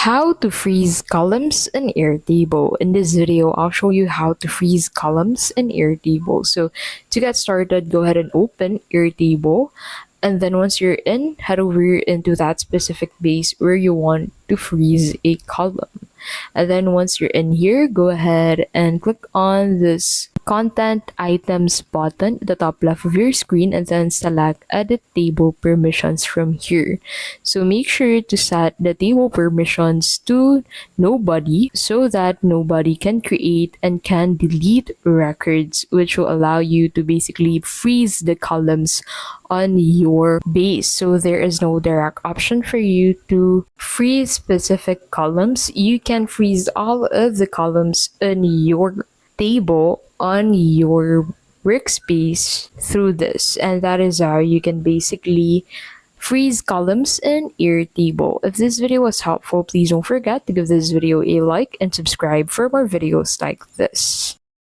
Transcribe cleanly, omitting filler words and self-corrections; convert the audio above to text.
How to freeze columns in Airtable. In this video, I'll show you how to freeze columns in Airtable. So to get started, go ahead and open Airtable. And then once you're in, head over into that specific base where you want to freeze a column. And then once you're in here, go ahead and click on this content items button at the top left of your screen and then select edit table permissions from here. So make sure to set the table permissions to nobody so that nobody can create and can delete records, which will allow you to basically freeze the columns on your base. So there is no direct option for you to freeze specific columns. You can freeze all of the columns in your table on your workspace through this, and that is how you can basically freeze columns in Airtable. If this video was helpful, please don't forget to give this video a like and subscribe for more videos like this.